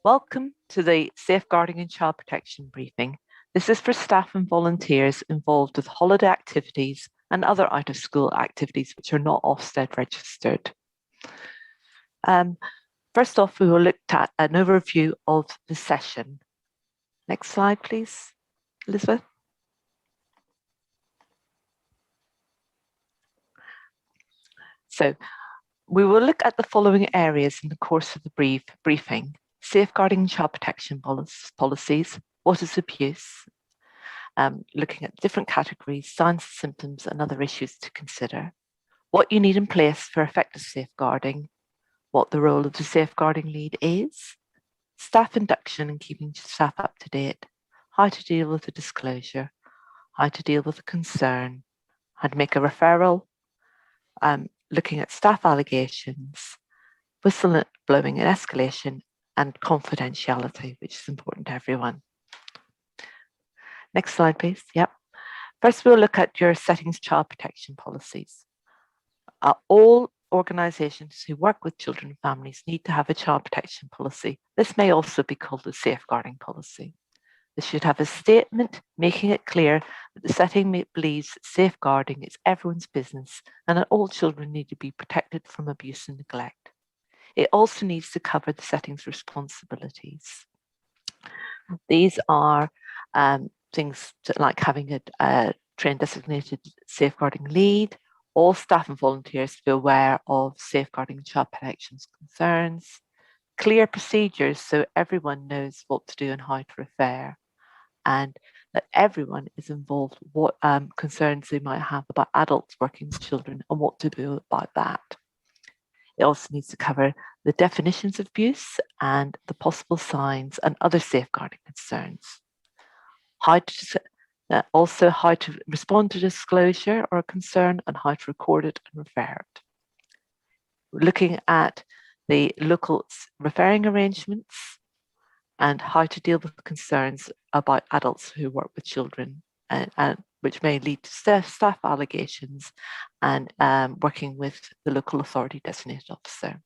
Welcome to the Safeguarding and Child Protection briefing. This is for staff and volunteers involved with holiday activities and other out-of-school activities which are not Ofsted registered. First off, we will look at an overview of the session. Next slide, please, Elizabeth. So we will look at the following areas in the course of the briefing. Safeguarding and child protection policies, what is abuse, looking at different categories, signs and symptoms and other issues to consider, what you need in place for effective safeguarding, what the role of the safeguarding lead is, staff induction and keeping staff up to date, how to deal with a disclosure, how to deal with a concern, how to make a referral, looking at staff allegations, whistleblowing and escalation, and confidentiality, which is important to everyone. Next slide, please. Yep. First, we'll look at your settings child protection policies. All organisations who work with children and families need to have a child protection policy. This may also be called a safeguarding policy. This should have a statement making it clear that the setting believes that safeguarding is everyone's business and that all children need to be protected from abuse and neglect. It also needs to cover the setting's responsibilities. These are things like having a trained designated safeguarding lead, all staff and volunteers to be aware of safeguarding child protection concerns, clear procedures so everyone knows what to do and how to refer, and that everyone is involved what concerns they might have about adults working with children and what to do about that. It also needs to cover the definitions of abuse and the possible signs and other safeguarding concerns. Also how to respond to disclosure or a concern and how to record it and refer it. We're looking at the local referring arrangements and how to deal with concerns about adults who work with children and which may lead to staff allegations and working with the local authority designated officer.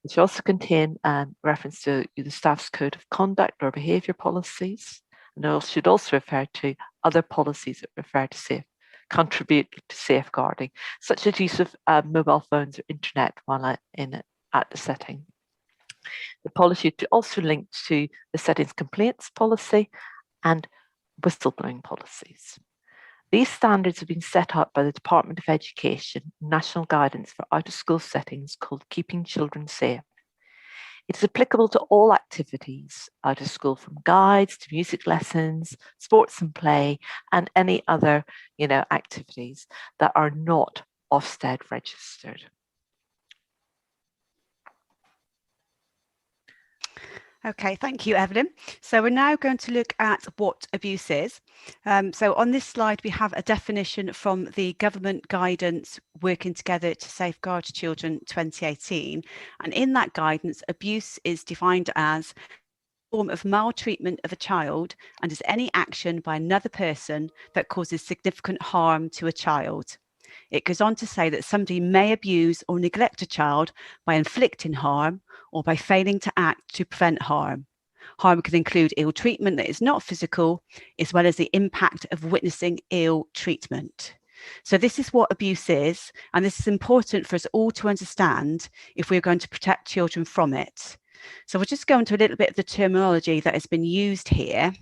It should also contain reference to the staff's code of conduct or behaviour policies, and it should also refer to other policies that refer to contribute to safeguarding, such as use of mobile phones or internet while at the setting. The policy should also link to the setting's complaints policy and whistleblowing policies. These standards have been set up by the Department of Education, National Guidance for Out-of-School Settings called Keeping Children Safe. It is applicable to all activities out of school, from guides to music lessons, sports and play, and any other activities that are not Ofsted registered. Okay, thank you, Evelyn. So we're now going to look at what abuse is. So on this slide, we have a definition from the Government Guidance Working Together to Safeguard Children 2018. And in that guidance, abuse is defined as a form of maltreatment of a child and is any action by another person that causes significant harm to a child. It goes on to say that somebody may abuse or neglect a child by inflicting harm or by failing to act to prevent harm. Harm can include ill treatment that is not physical, as well as the impact of witnessing ill treatment. So this is what abuse is, and this is important for us all to understand if we're going to protect children from it. So we'll just go into a little bit of the terminology that has been used here.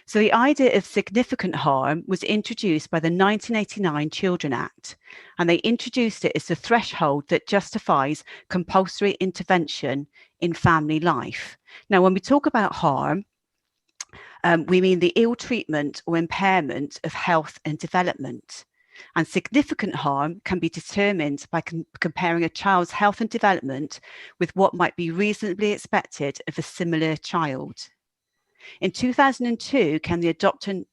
So the idea of significant harm was introduced by the 1989 Children Act, and they introduced it as the threshold that justifies compulsory intervention in family life. Now, when we talk about harm, we mean the ill treatment or impairment of health and development. And significant harm can be determined by comparing a child's health and development with what might be reasonably expected of a similar child. In 2002 came the Adoption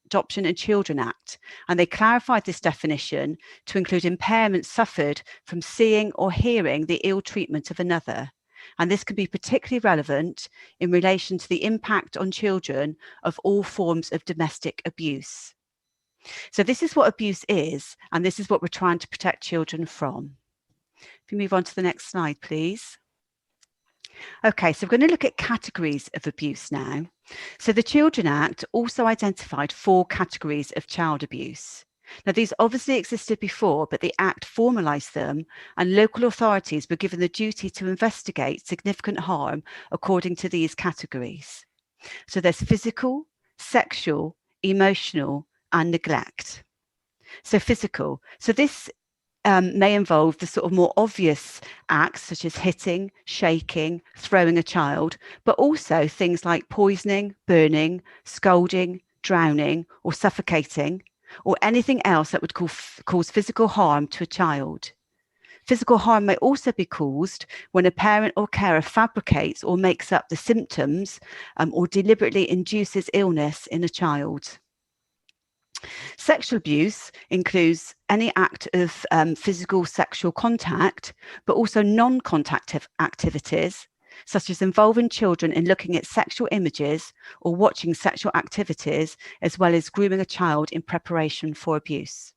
and Children Act, and they clarified this definition to include impairment suffered from seeing or hearing the ill treatment of another. And this can be particularly relevant in relation to the impact on children of all forms of domestic abuse. So this is what abuse is, and this is what we're trying to protect children from. If you move on to the next slide, please. Okay, so we're going to look at categories of abuse now. So the Children Act also identified 4 categories of child abuse. Now, these obviously existed before, but the Act formalised them, and local authorities were given the duty to investigate significant harm according to these categories. So there's physical, sexual, emotional, and neglect. So physical. So this may involve the sort of more obvious acts such as hitting, shaking, throwing a child, but also things like poisoning, burning, scolding, drowning, or suffocating, or anything else that would cause physical harm to a child. Physical harm may also be caused when a parent or carer fabricates or makes up the symptoms or deliberately induces illness in a child. Sexual abuse includes any act of physical sexual contact, but also non-contact activities, such as involving children in looking at sexual images or watching sexual activities, as well as grooming a child in preparation for abuse.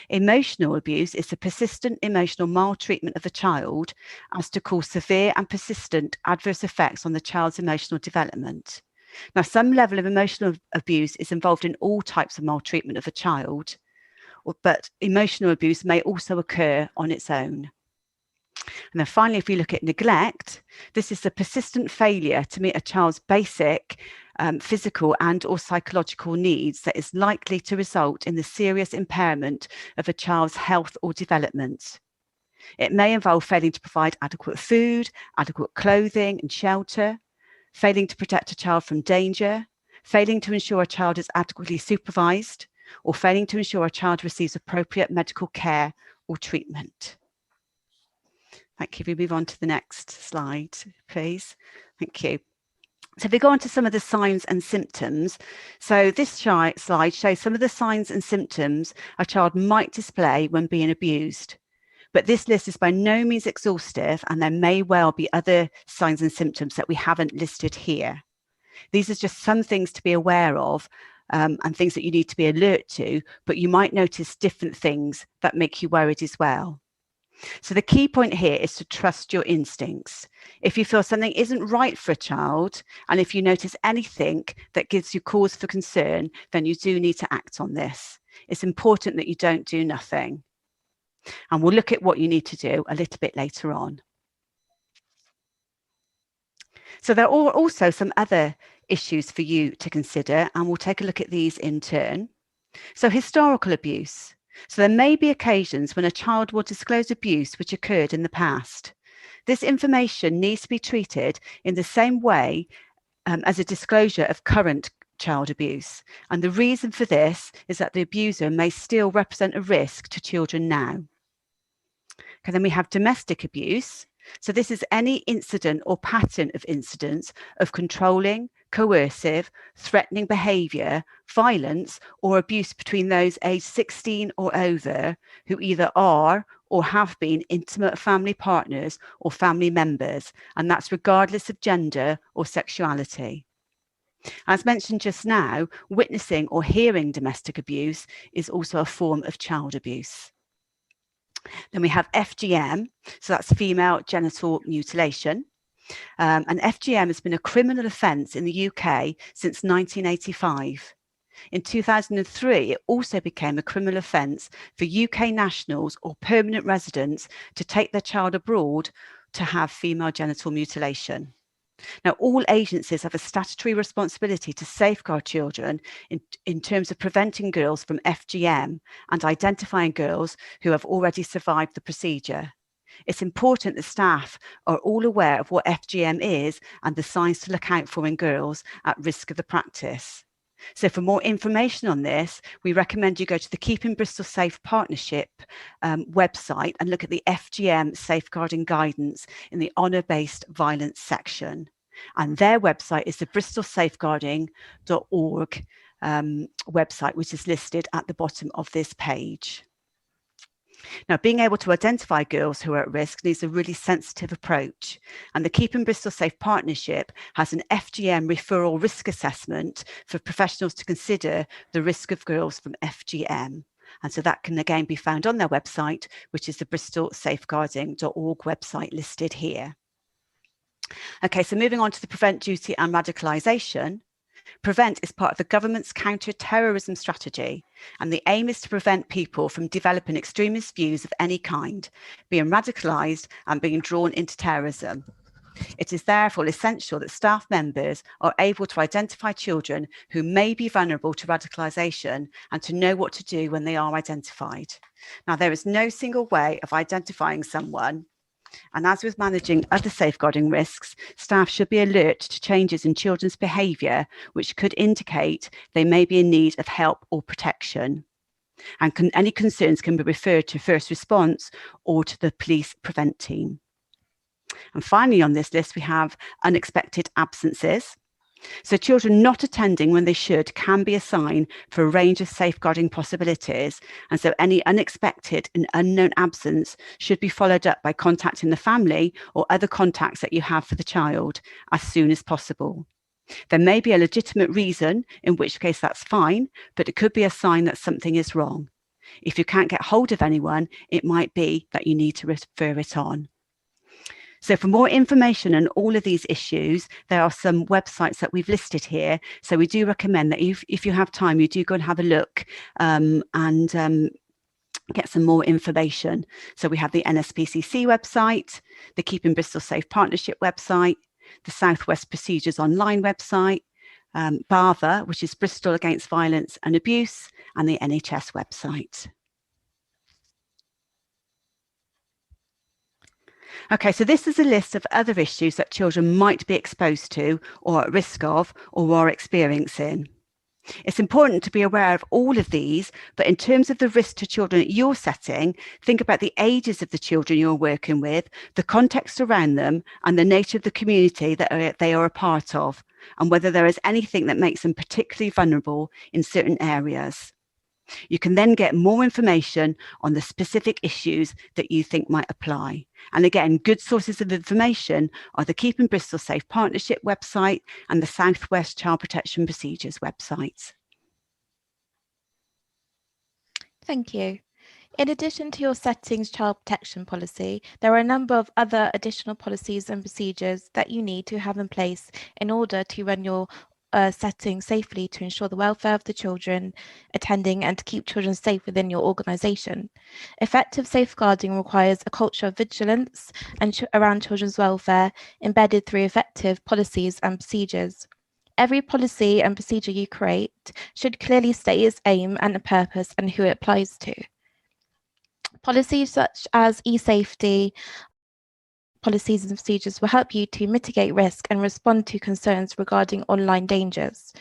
Emotional abuse is the persistent emotional maltreatment of a child as to cause severe and persistent adverse effects on the child's emotional development. Now, some level of emotional abuse is involved in all types of maltreatment of a child, but emotional abuse may also occur on its own. And then finally, if we look at neglect, this is the persistent failure to meet a child's basic physical and or psychological needs that is likely to result in the serious impairment of a child's health or development. It may involve failing to provide adequate food, adequate clothing and shelter, failing to protect a child from danger, failing to ensure a child is adequately supervised, or failing to ensure a child receives appropriate medical care or treatment. Thank you. We move on to the next slide, please. Thank you. So if we go on to some of the signs and symptoms, so this slide shows some of the signs and symptoms a child might display when being abused. But this list is by no means exhaustive, and there may well be other signs and symptoms that we haven't listed here. These are just some things to be aware of and things that you need to be alert to, but you might notice different things that make you worried as well. So the key point here is to trust your instincts. If you feel something isn't right for a child, and if you notice anything that gives you cause for concern, then you do need to act on this. It's important that you don't do nothing. And we'll look at what you need to do a little bit later on. So there are also some other issues for you to consider, and we'll take a look at these in turn. So historical abuse. So there may be occasions when a child will disclose abuse which occurred in the past. This information needs to be treated in the same way as a disclosure of current child abuse. And the reason for this is that the abuser may still represent a risk to children now. Okay, then we have domestic abuse. So this is any incident or pattern of incidents of controlling, coercive, threatening behaviour, violence or abuse between those aged 16 or over who either are or have been intimate family partners or family members, and that's regardless of gender or sexuality. As mentioned just now, witnessing or hearing domestic abuse is also a form of child abuse. Then we have FGM, so that's female genital mutilation. And FGM has been a criminal offence in the UK since 1985. In 2003, it also became a criminal offence for UK nationals or permanent residents to take their child abroad to have female genital mutilation. Now, all agencies have a statutory responsibility to safeguard children in terms of preventing girls from FGM and identifying girls who have already survived the procedure. It's important that staff are all aware of what FGM is and the signs to look out for in girls at risk of the practice. So for more information on this, we recommend you go to the Keeping Bristol Safe Partnership website and look at the FGM safeguarding guidance in the honour-based violence section. And their website is the bristolsafeguarding.org website, which is listed at the bottom of this page. Now, being able to identify girls who are at risk needs a really sensitive approach. And the Keeping Bristol Safe Partnership has an FGM referral risk assessment for professionals to consider the risk of girls from FGM. And so that can again be found on their website, which is the bristolsafeguarding.org website listed here. Okay, so moving on to the prevent duty and radicalisation. Prevent is part of the government's counter-terrorism strategy, and the aim is to prevent people from developing extremist views of any kind, being radicalised and being drawn into terrorism. It is therefore essential that staff members are able to identify children who may be vulnerable to radicalisation and to know what to do when they are identified. Now, there is no single way of identifying someone, and as with managing other safeguarding risks, staff should be alert to changes in children's behaviour which could indicate they may be in need of help or protection. And any concerns can be referred to first response or to the police prevent team. And finally on this list, we have unexpected absences. So children not attending when they should can be a sign for a range of safeguarding possibilities. And so any unexpected and unknown absence should be followed up by contacting the family or other contacts that you have for the child as soon as possible. There may be a legitimate reason, in which case that's fine, but it could be a sign that something is wrong. If you can't get hold of anyone, it might be that you need to refer it on. So for more information on all of these issues, there are some websites that we've listed here. So we do recommend that if you have time, you do go and have a look and get some more information. So we have the NSPCC website, the Keeping Bristol Safe Partnership website, the Southwest Procedures Online website, BAVA, which is Bristol Against Violence and Abuse, and the NHS website. Okay, so this is a list of other issues that children might be exposed to or at risk of or are experiencing. It's important to be aware of all of these, but in terms of the risk to children at your setting, think about the ages of the children you're working with, the context around them, and the nature of the community that they are a part of, and whether there is anything that makes them particularly vulnerable in certain areas. You can then get more information on the specific issues that you think might apply. And again, good sources of information are the Keeping Bristol Safe Partnership website and the Southwest Child Protection Procedures website. Thank you. In addition to your settings child protection policy, there are a number of other additional policies and procedures that you need to have in place in order to run your setting safely to ensure the welfare of the children attending and to keep children safe within your organisation. Effective safeguarding requires a culture of vigilance and around children's welfare embedded through effective policies and procedures. Every policy and procedure you create should clearly state its aim and the purpose and who it applies to. Policies such as e-safety, policies and procedures will help you to mitigate risk and respond to concerns regarding online dangers.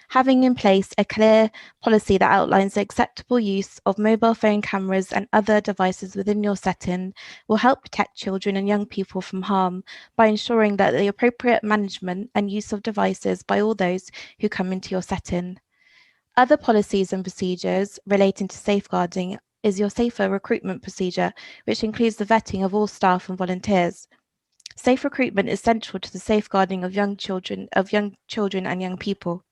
Having in place a clear policy that outlines the acceptable use of mobile phone cameras and other devices within your setting will help protect children and young people from harm by ensuring that the appropriate management and use of devices by all those who come into your setting. Other policies and procedures relating to safeguarding is your safer recruitment procedure, which includes the vetting of all staff and volunteers. Safe recruitment is central to the safeguarding of young children and young people.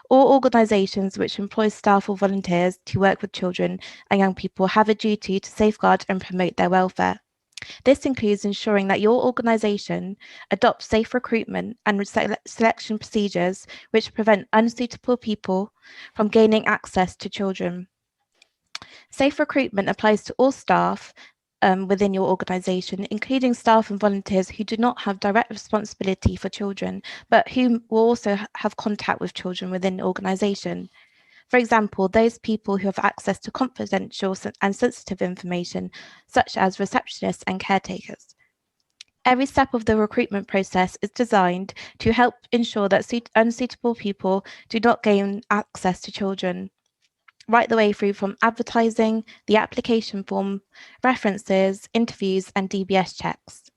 All organisations which employ staff or volunteers to work with children and young people have a duty to safeguard and promote their welfare. This includes ensuring that your organisation adopts safe recruitment and selection procedures which prevent unsuitable people from gaining access to children. Safe recruitment applies to all staff within your organisation, including staff and volunteers who do not have direct responsibility for children, but who will also have contact with children within the organisation. For example, those people who have access to confidential and sensitive information, such as receptionists and caretakers. Every step of the recruitment process is designed to help ensure that unsuitable people do not gain access to children, right the way through from advertising, the application form, references, interviews, and DBS checks.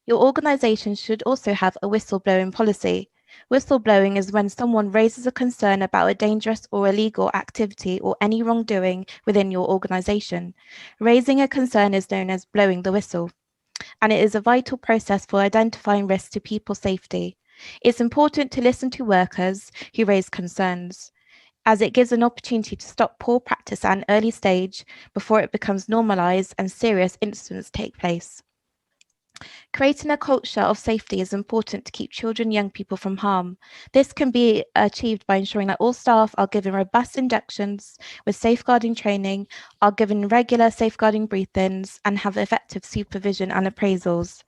Your organisation should also have a whistleblowing policy. Whistleblowing is when someone raises a concern about a dangerous or illegal activity or any wrongdoing within your organisation. Raising a concern is known as blowing the whistle, and it is a vital process for identifying risks to people's safety. It's important to listen to workers who raise concerns, as it gives an opportunity to stop poor practice at an early stage before it becomes normalised and serious incidents take place. Creating a culture of safety is important to keep children and young people from harm. This can be achieved by ensuring that all staff are given robust inductions with safeguarding training, are given regular safeguarding briefings, and have effective supervision and appraisals.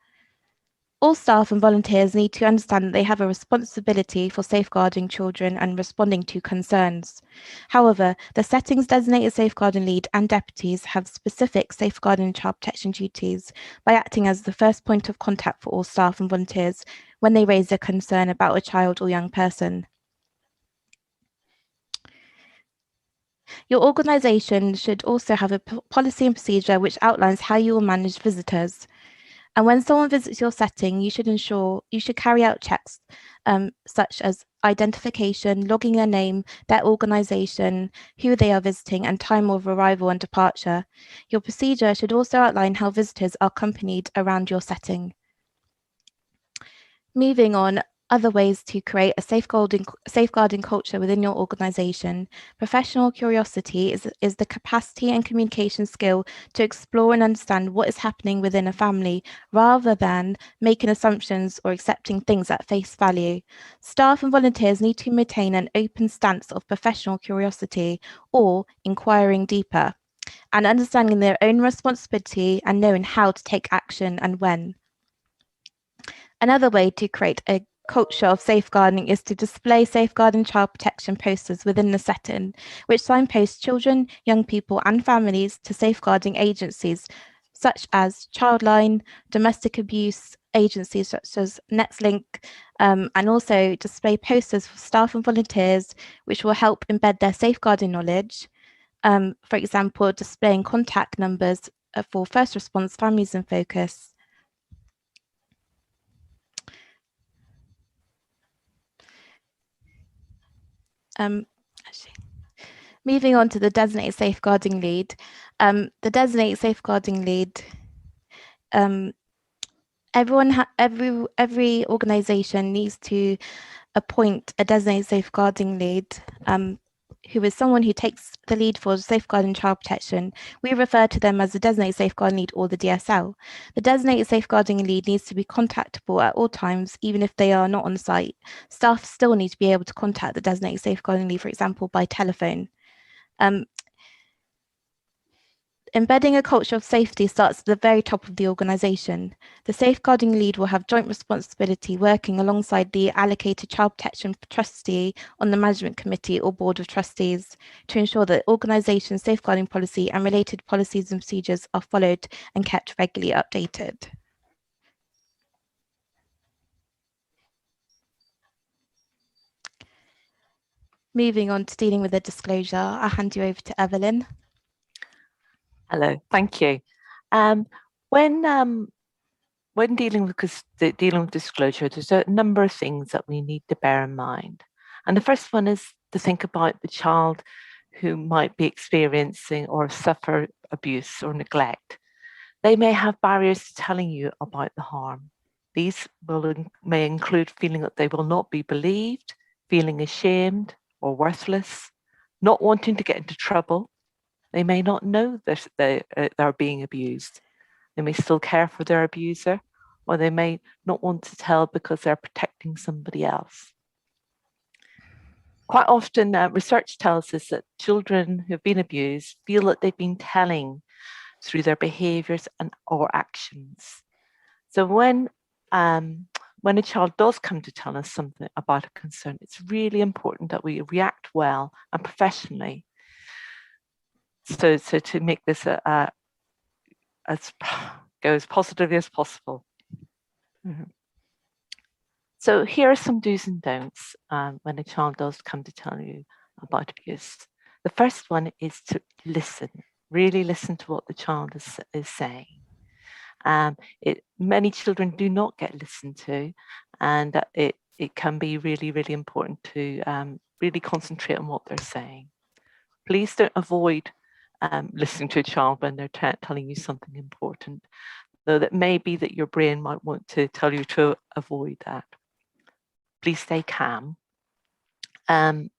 All staff and volunteers need to understand that they have a responsibility for safeguarding children and responding to concerns. However, the settings designated safeguarding lead and deputies have specific safeguarding and child protection duties by acting as the first point of contact for all staff and volunteers when they raise a concern about a child or young person. Your organisation should also have a policy and procedure which outlines how you will manage visitors. And when someone visits your setting, you should carry out checks such as identification, logging their name, their organisation, who they are visiting, and time of arrival and departure. Your procedure should also outline how visitors are accompanied around your setting. Moving on, other ways to create a safeguarding culture within your organisation. Professional curiosity is the capacity and communication skill to explore and understand what is happening within a family, rather than making assumptions or accepting things at face value. Staff and volunteers need to maintain an open stance of professional curiosity or inquiring deeper, and understanding their own responsibility and knowing how to take action and when. Another way to create a culture of safeguarding is to display safeguarding child protection posters within the setting, which signpost children, young people, and families to safeguarding agencies such as Childline, domestic abuse agencies such as NextLink, and also display posters for staff and volunteers, which will help embed their safeguarding knowledge. For example, displaying contact numbers for first response families in focus. Moving on to the designated safeguarding lead. The designated safeguarding lead, every organisation needs to appoint a designated safeguarding lead, who is someone who takes the lead for safeguarding child protection. We refer to them as the designated safeguarding lead or the DSL. The designated safeguarding lead needs to be contactable at all times, even if they are not on site. Staff still need to be able to contact the designated safeguarding lead, for example, by telephone. Embedding a culture of safety starts at the very top of the organisation. The safeguarding lead will have joint responsibility working alongside the allocated child protection trustee on the management committee or board of trustees to ensure that organisation safeguarding policy and related policies and procedures are followed and kept regularly updated. Moving on to dealing with the disclosure, I'll hand you over to Evelyn. Hello, thank you. When dealing with disclosure, there's a number of things that we need to bear in mind. And the first one is to think about the child who might be experiencing or suffer abuse or neglect. They may have barriers to telling you about the harm. These may include feeling that they will not be believed, feeling ashamed or worthless, not wanting to get into trouble. They may not know that they're being abused. They may still care for their abuser, or they may not want to tell because they're protecting somebody else. Quite often, research tells us that children who have been abused feel that they've been telling through their behaviours or actions. So when a child does come to tell us something about a concern, it's really important that we react well and professionally. So to make this go as positively as possible. Mm-hmm. So here are some do's and don'ts when a child does come to tell you about abuse. The first one is to listen, really listen to what the child is saying. Many children do not get listened to, and it can be really, really important to really concentrate on what they're saying. Please don't avoid listening to a child when they're telling you something important, though that may be that your brain might want to tell you to avoid that. Please stay calm,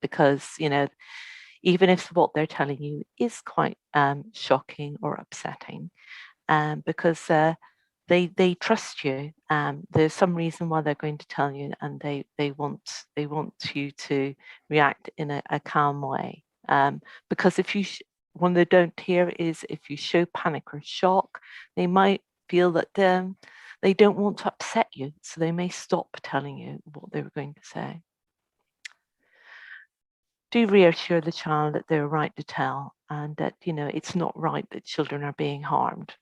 because even if what they're telling you is quite shocking or upsetting, because they trust you. There's some reason why they're going to tell you, and they want you to react in a calm way. Because if you one they don't hear is if you show panic or shock, they might feel that they don't want to upset you, so they may stop telling you what they were going to say. Do reassure the child that they're right to tell, and that it's not right that children are being harmed.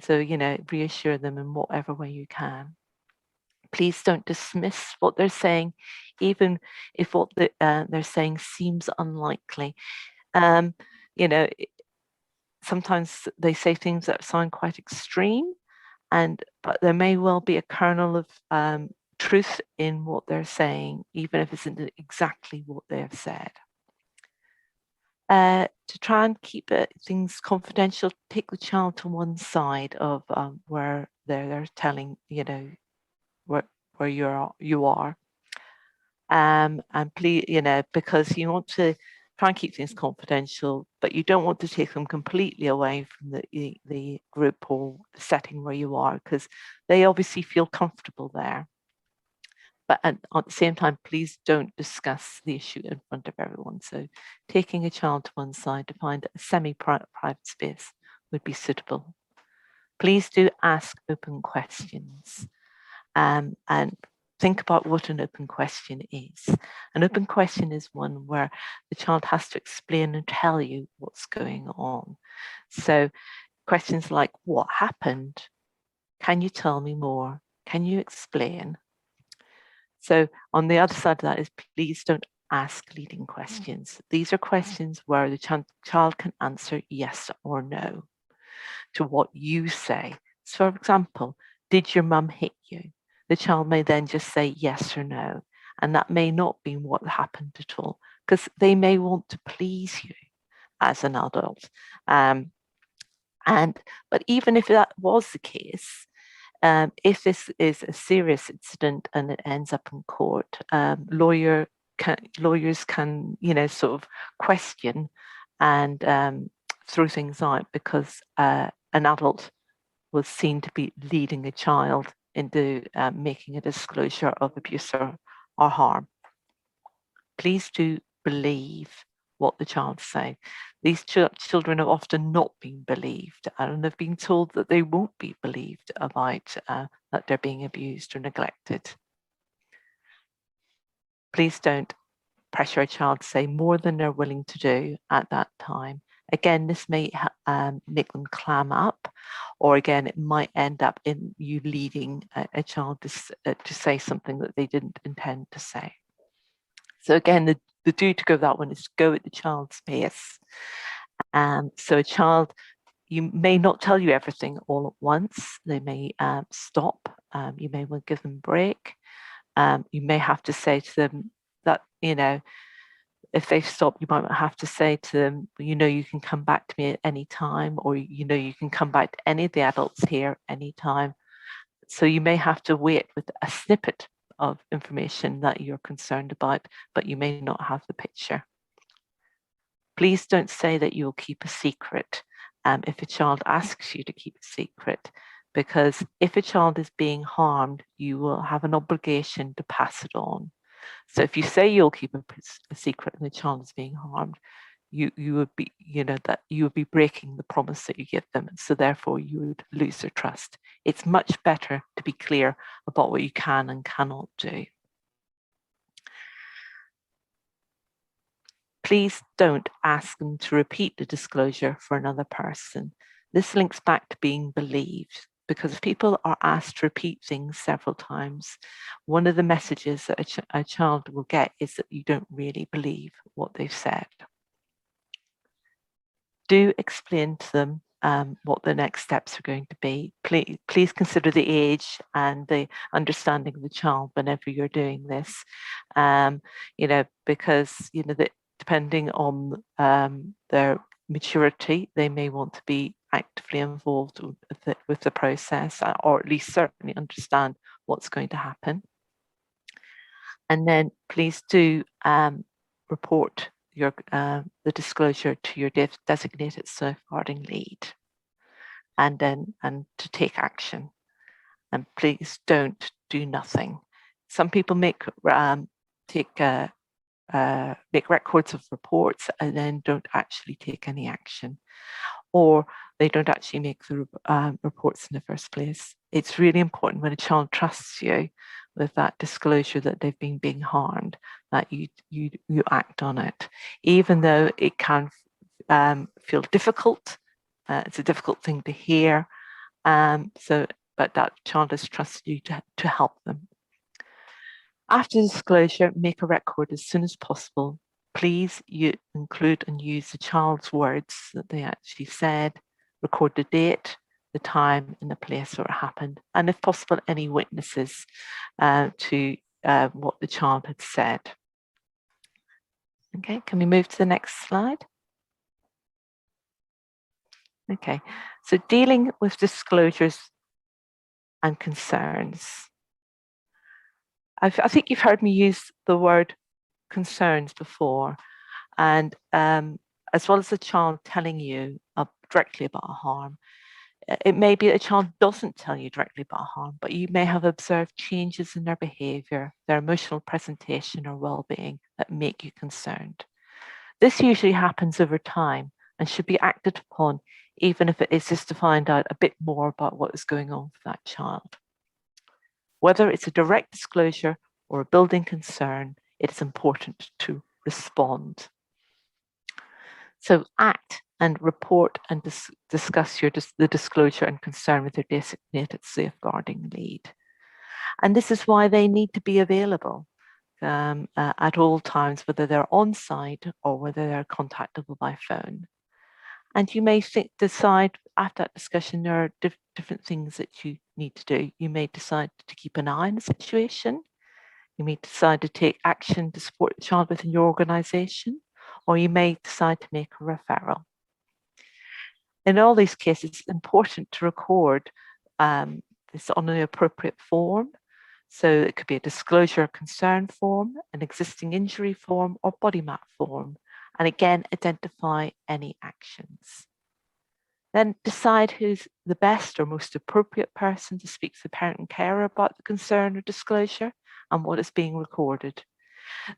So reassure them in whatever way you can. Please don't dismiss what they're saying, even if what they're saying seems unlikely. Sometimes they say things that sound quite extreme, but there may well be a kernel of truth in what they're saying, even if it isn't exactly what they have said. To try and keep things confidential, take the child to one side of where they're telling where you are, and please, because you want to try and keep things confidential, but you don't want to take them completely away from the group or the setting where you are, because they obviously feel comfortable there. But at the same time, please don't discuss the issue in front of everyone. So taking a child to one side to find a semi-private space would be suitable. Please do ask open questions, and think about what an open question is. An open question is one where the child has to explain and tell you what's going on. So questions like, what happened? Can you tell me more? Can you explain? So on the other side of that is, please don't ask leading questions. These are questions where the child can answer yes or no to what you say. So for example, did your mum hit you? The child may then just say yes or no, and that may not be what happened at all, because they may want to please you as an adult. But even if that was the case, if this is a serious incident and it ends up in court, lawyers can sort of question and throw things out, because an adult was seen to be leading a child into making a disclosure of abuse or harm. Please do believe what the child say. These children have often not been believed, and they've been told that they won't be believed about that they're being abused or neglected. Please don't pressure a child to say more than they're willing to do at that time. Again, this may make them clam up, or again, it might end up in you leading a child to say something that they didn't intend to say. So again, the do to go that one is to go at the child's pace. So a child, you may not tell you everything all at once. They may stop. You may want to give them a break. You may have to say to them that, if they've stopped, you might have to say to them, you can come back to me at any time, or, you can come back to any of the adults here anytime. So you may have to wait with a snippet of information that you're concerned about, but you may not have the picture. Please don't say that you'll keep a secret if a child asks you to keep a secret, because if a child is being harmed, you will have an obligation to pass it on. So if you say you'll keep a secret and the child is being harmed, you would be breaking the promise that you give them. So therefore you would lose their trust. It's much better to be clear about what you can and cannot do. Please don't ask them to repeat the disclosure for another person. This links back to being believed, because if people are asked to repeat things several times, one of the messages that a child will get is that you don't really believe what they've said. Do explain to them what the next steps are going to be. Please consider the age and the understanding of the child whenever you're doing this, because depending on their maturity, they may want to be actively involved with the process, or at least certainly understand what's going to happen. And then please do report the disclosure to your designated safeguarding lead, and to take action. and please don't do nothing. Some people make records of reports and then don't actually take any action, or they don't actually make the reports in the first place. It's really important when a child trusts you with that disclosure that they've been being harmed, that you act on it, even though it can feel difficult. It's a difficult thing to hear. But that child has trusted you to help them. After disclosure, make a record as soon as possible. Please include and use the child's words that they actually said, record the date, the time and the place where it happened, and if possible, any witnesses to what the child had said. Okay, can we move to the next slide? Okay, so dealing with disclosures and concerns. I think you've heard me use the word concerns before, and as well as the child telling you directly about a harm, it may be that a child doesn't tell you directly about harm, but you may have observed changes in their behaviour, their emotional presentation or well-being that make you concerned. This usually happens over time and should be acted upon, even if it is just to find out a bit more about what is going on for that child. Whether it's a direct disclosure or a building concern, it is important to respond. So act and report and discuss the disclosure and concern with your designated safeguarding lead. And this is why they need to be available at all times, whether they're on site or whether they're contactable by phone. And you may decide after that discussion, there are different things that you need to do. You may decide to keep an eye on the situation. You may decide to take action to support the child within your organisation, or you may decide to make a referral. In all these cases, it's important to record this on the appropriate form. So it could be a disclosure of concern form, an existing injury form, or body map form. And again, identify any actions. Then decide who's the best or most appropriate person to speak to the parent and carer about the concern or disclosure and what is being recorded.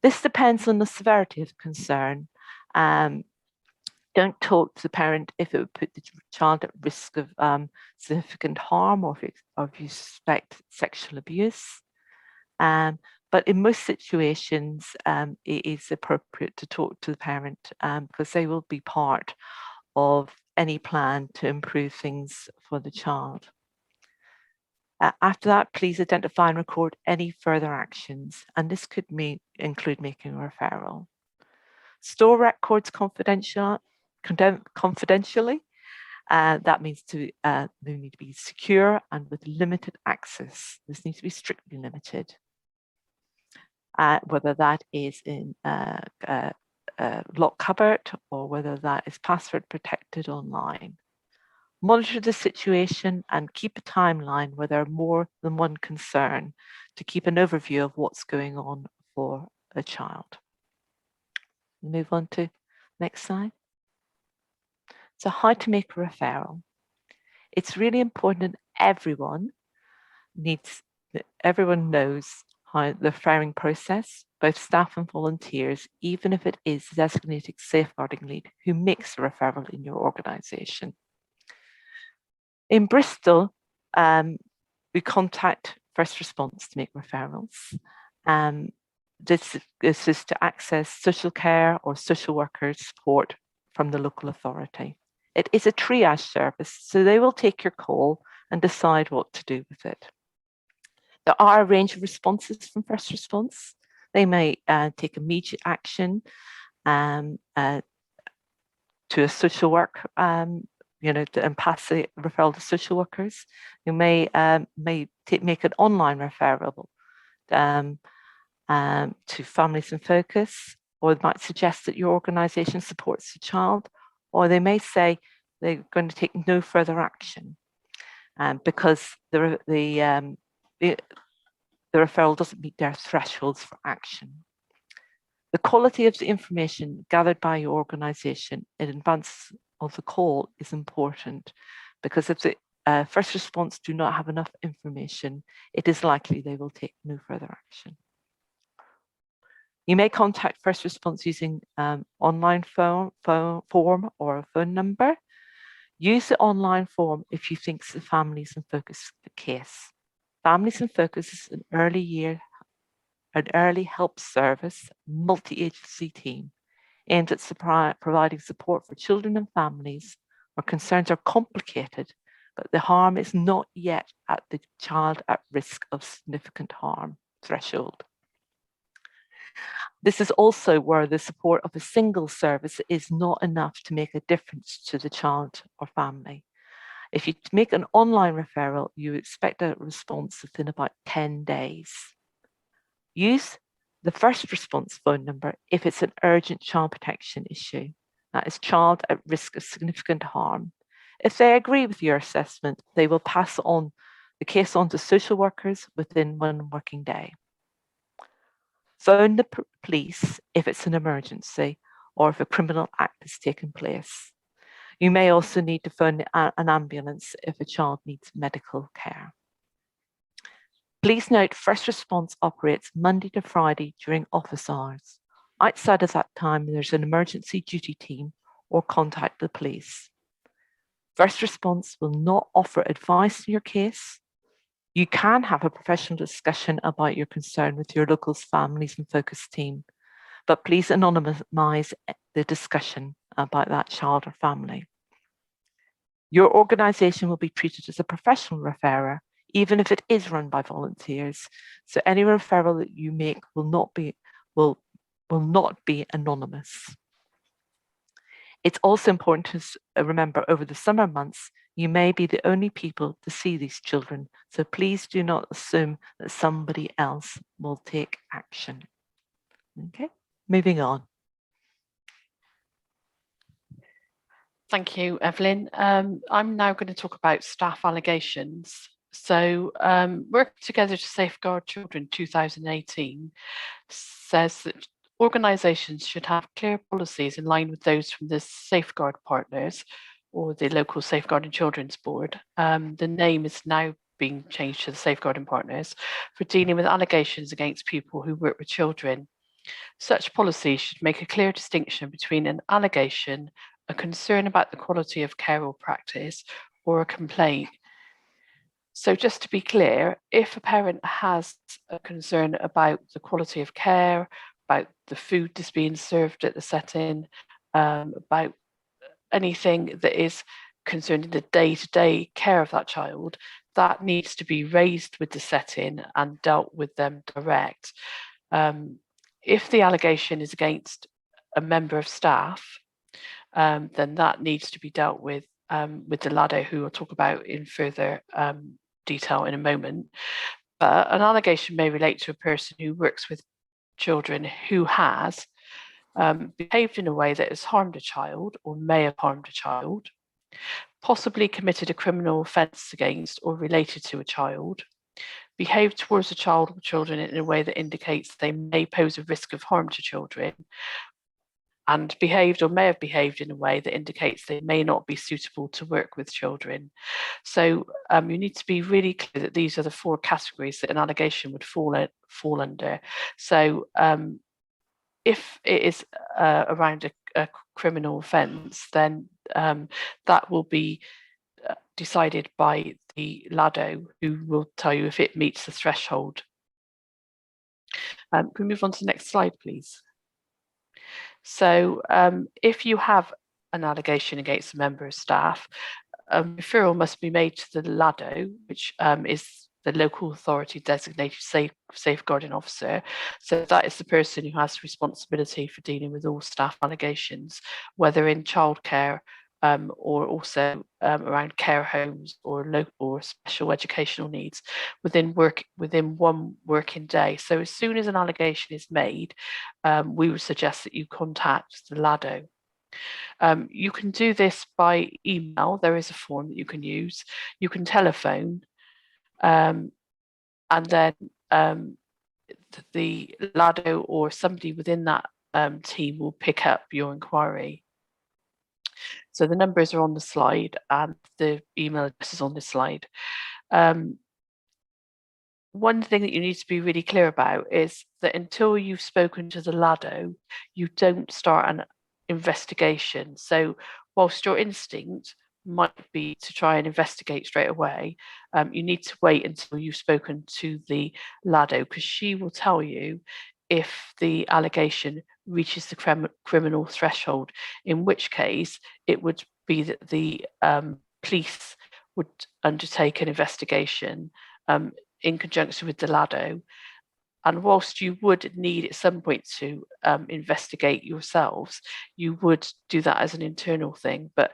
This depends on the severity of the concern. Don't talk to the parent if it would put the child at risk of significant harm or if you suspect sexual abuse. But in most situations, it is appropriate to talk to the parent because they will be part of any plan to improve things for the child. After that, please identify and record any further actions, and this could include making a referral. Store records confidentially. That means they need to be secure and with limited access. This needs to be strictly limited. Whether that is in a locked cupboard or whether that is password protected online. Monitor the situation and keep a timeline where there are more than one concern to keep an overview of what's going on for a child. Move on to next slide. So how to make a referral. It's really important that everyone knows how the referring process, both staff and volunteers, even if it is the designated safeguarding lead who makes the referral in your organisation. In Bristol, we contact first response to make referrals. This is to access social care or social worker support from the local authority. It is a triage service, so they will take your call and decide what to do with it. There are a range of responses from first response. They may take immediate action to a social work, and pass the referral to social workers. You may make an online referral to Families in Focus, or they might suggest that your organisation supports the child, or they may say they're going to take no further action because the referral doesn't meet their thresholds for action. The quality of the information gathered by your organisation in advance of the call is important, because if first response do not have enough information, it is likely they will take no further action. You may contact first response using online form or a phone number. Use the online form if you think the Families in Focus case. Families in Focus is an early help service, multi-agency team aimed at providing support for children and families where concerns are complicated, but the harm is not yet at the child at risk of significant harm threshold. This is also where the support of a single service is not enough to make a difference to the child or family. If you make an online referral, you expect a response within about 10 days. Use the first response phone number if it's an urgent child protection issue, that is child at risk of significant harm. If they agree with your assessment, they will pass on the case on to social workers within 1 working day. Phone the police if it's an emergency or if a criminal act has taken place. You may also need to phone an ambulance if a child needs medical care. Please note, first response operates Monday to Friday during office hours. Outside of that time, there's an emergency duty team or contact the police. First response will not offer advice in your case. You can have a professional discussion about your concern with your local Families in Focus team, but please anonymise the discussion about that child or family. Your organisation will be treated as a professional referrer, even if it is run by volunteers. So any referral that you make will not be anonymous. It's also important to remember over the summer months, you may be the only people to see these children. So please do not assume that somebody else will take action. Okay, moving on. Thank you, Evelyn. I'm now going to talk about staff allegations. So Working Together to Safeguard Children 2018 says that organisations should have clear policies in line with those from the Safeguard Partners or the local Safeguarding Children's Board. The name is now being changed to the Safeguarding Partners for dealing with allegations against people who work with children. Such policies should make a clear distinction between an allegation, a concern about the quality of care or practice, or a complaint. So just to be clear, if a parent has a concern about the quality of care, about the food that's being served at the setting, about anything that is concerning the day-to-day care of that child, that needs to be raised with the setting and dealt with them direct. If the allegation is against a member of staff, then that needs to be dealt with the LADO, who I'll talk about in further detail in a moment. But an allegation may relate to a person who works with children who has behaved in a way that has harmed a child or may have harmed a child, possibly committed a criminal offence against or related to a child, behaved towards a child or children in a way that indicates they may pose a risk of harm to children, and behaved or may have behaved in a way that indicates they may not be suitable to work with children. So you need to be really clear that these are the 4 categories that an allegation would fall under. So if it is around a criminal offence, then that will be decided by the LADO, who will tell you if it meets the threshold. Can we move on to the next slide, please? So if you have an allegation against a member of staff, a referral must be made to the LADO, which is the local authority designated safeguarding officer. So that is the person who has responsibility for dealing with all staff allegations, whether in childcare or also around care homes or special educational needs within 1 working day. So as soon as an allegation is made, we would suggest that you contact the LADO. You can do this by email. There is a form that you can use. You can telephone, and then the LADO or somebody within that team will pick up your inquiry. So the numbers are on the slide and the email address is on this slide. One thing that you need to be really clear about is that until you've spoken to the LADO, you don't start an investigation. So whilst your instinct might be to try and investigate straight away, you need to wait until you've spoken to the LADO, because she will tell you if the allegation reaches the criminal threshold, in which case it would be that the police would undertake an investigation in conjunction with the LADO. And whilst you would need at some point to investigate yourselves, you would do that as an internal thing. But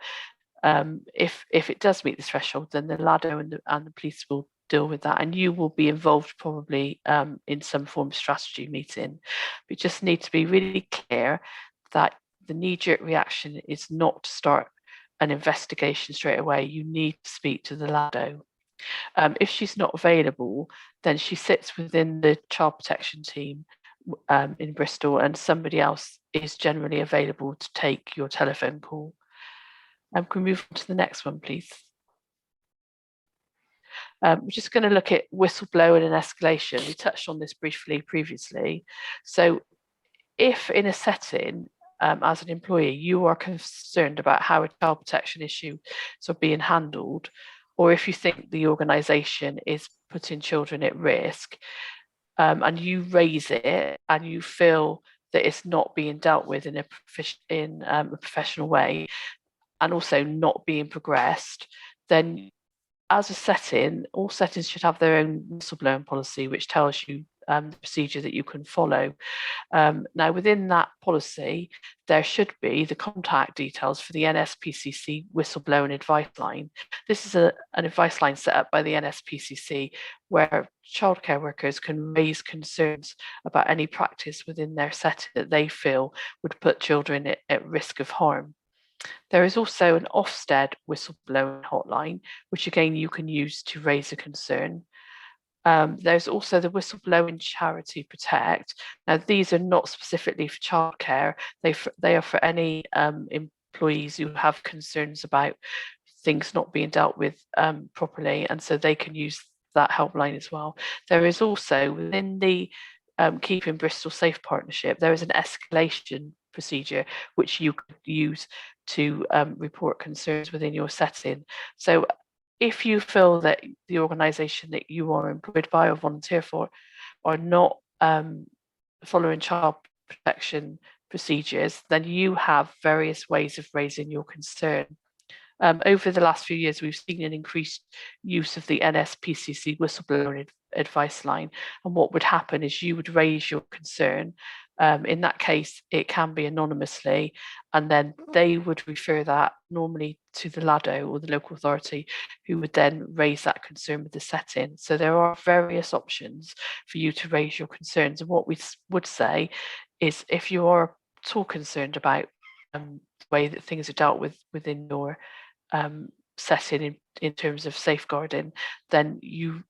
if it does meet the threshold, then the LADO and the police will deal with that, and you will be involved probably in some form of strategy meeting. We just need to be really clear that the knee-jerk reaction is not to start an investigation straight away. You need to speak to the LADO. If she's not available, then she sits within the child protection team in Bristol, and somebody else is generally available to take your telephone call. Can we move on to the next one, please? We're just going to look at whistleblowing and escalation. We touched on this briefly previously. So if in a setting, as an employee, you are concerned about how a child protection issue is being handled, or if you think the organisation is putting children at risk, and you raise it and you feel that it's not being dealt with in a professional way, and also not being progressed, then as a setting, all settings should have their own whistleblowing policy, which tells you the procedure that you can follow. Now, within that policy, there should be the contact details for the NSPCC whistleblowing advice line. This is an advice line set up by the NSPCC where childcare workers can raise concerns about any practice within their setting that they feel would put children at risk of harm. There is also an Ofsted whistleblowing hotline, which again you can use to raise a concern. There's also the whistleblowing charity Protect. Now, these are not specifically for childcare. They are for any employees who have concerns about things not being dealt with properly, and so they can use that helpline as well. There is also within the Keeping Bristol Safe partnership, there is an escalation procedure which you could use to report concerns within your setting. So if you feel that the organisation that you are employed by or volunteer for are not following child protection procedures, then you have various ways of raising your concern. Over the last few years, we've seen an increased use of the NSPCC whistleblowing advice line. And what would happen is you would raise your concern. In that case, it can be anonymously, and then they would refer that normally to the LADO or the local authority, who would then raise that concern with the setting. So there are various options for you to raise your concerns. And what we would say is if you are at all concerned about the way that things are dealt with within your setting in terms of safeguarding, then you've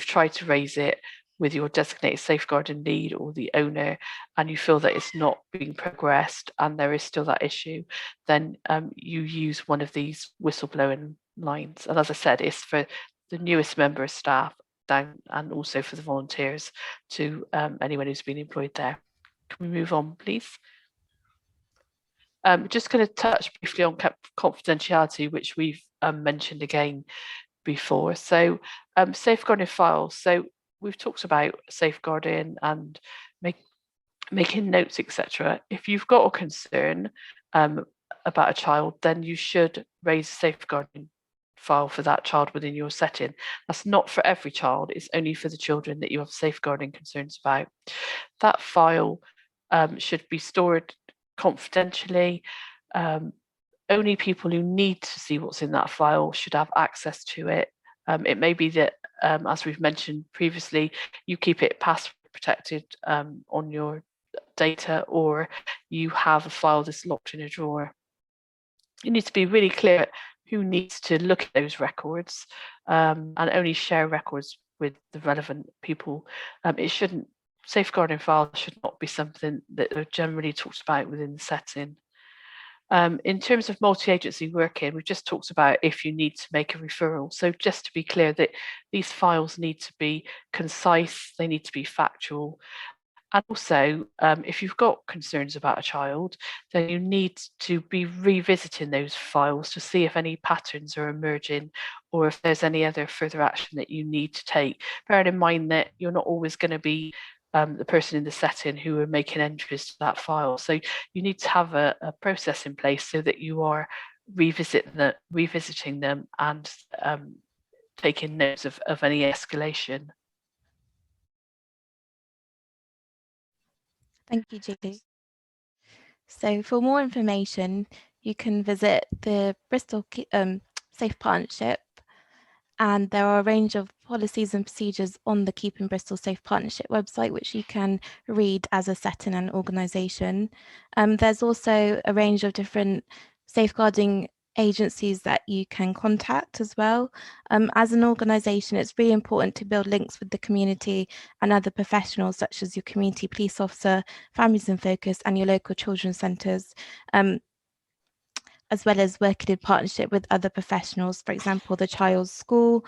tried to raise it with your designated safeguarding lead or the owner, and you feel that it's not being progressed and there is still that issue, then you use one of these whistleblowing lines. And as I said, it's for the newest member of staff down, and also for the volunteers to anyone who's been employed there. Can we move on, please? Just going to touch briefly on confidentiality, which we've mentioned again before. So safeguarding files. So we've talked about safeguarding and making notes, etc. If you've got a concern about a child, then you should raise a safeguarding file for that child within your setting. That's not for every child, it's only for the children that you have safeguarding concerns about. That file should be stored confidentially. Only people who need to see what's in that file should have access to it. It may be that, as we've mentioned previously, you keep it password protected on your data, or you have a file that's locked in a drawer. You need to be really clear who needs to look at those records, and only share records with the relevant people. Safeguarding files should not be something that are generally talked about within the setting. In terms of multi-agency working, we've just talked about if you need to make a referral. So just to be clear that these files need to be concise, they need to be factual. And also, if you've got concerns about a child, then you need to be revisiting those files to see if any patterns are emerging or if there's any other further action that you need to take. Bearing in mind that you're not always going to be the person in the setting who are making entries to that file. So you need to have a process in place so that you are revisiting them and taking notes of any escalation. Thank you, Julie. So for more information, you can visit the Bristol Safe Partnership, and there are a range of policies and procedures on the Keeping Bristol Safe Partnership website, which you can read as a setting and organisation. There's also a range of different safeguarding agencies that you can contact as well. As an organisation, it's really important to build links with the community and other professionals such as your community police officer, Families in Focus and your local children's centres, as well as working in partnership with other professionals, for example, the child's school,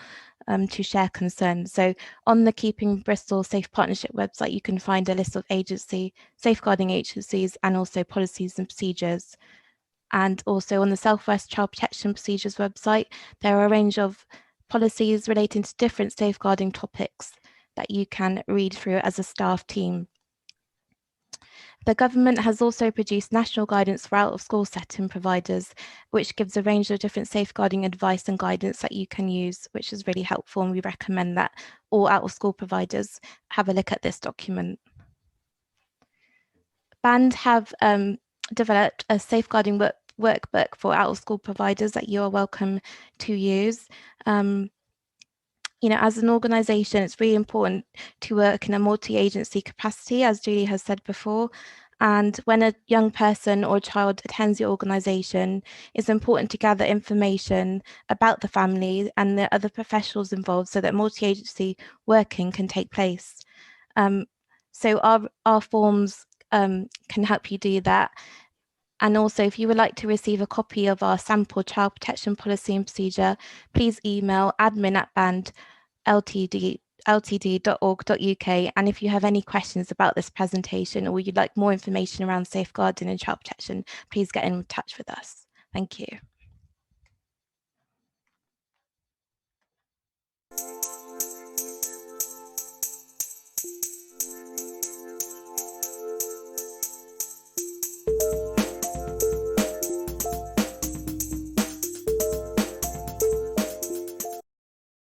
to share concerns. So on the Keeping Bristol Safe Partnership website, you can find a list of safeguarding agencies and also policies and procedures. And also on the South West Child Protection Procedures website, there are a range of policies relating to different safeguarding topics that you can read through as a staff team. The government has also produced national guidance for out-of-school setting providers, which gives a range of different safeguarding advice and guidance that you can use, which is really helpful, and we recommend that all out-of-school providers have a look at this document. BAND have developed a safeguarding workbook for out-of-school providers that you are welcome to use. As an organisation, it's really important to work in a multi-agency capacity, as Julie has said before. And when a young person or child attends your organisation, it's important to gather information about the family and the other professionals involved so that multi-agency working can take place. So our forms can help you do that. And also, if you would like to receive a copy of our sample child protection policy and procedure, please email admin@bandltd.org.uk. And if you have any questions about this presentation or you'd like more information around safeguarding and child protection, please get in touch with us. Thank you.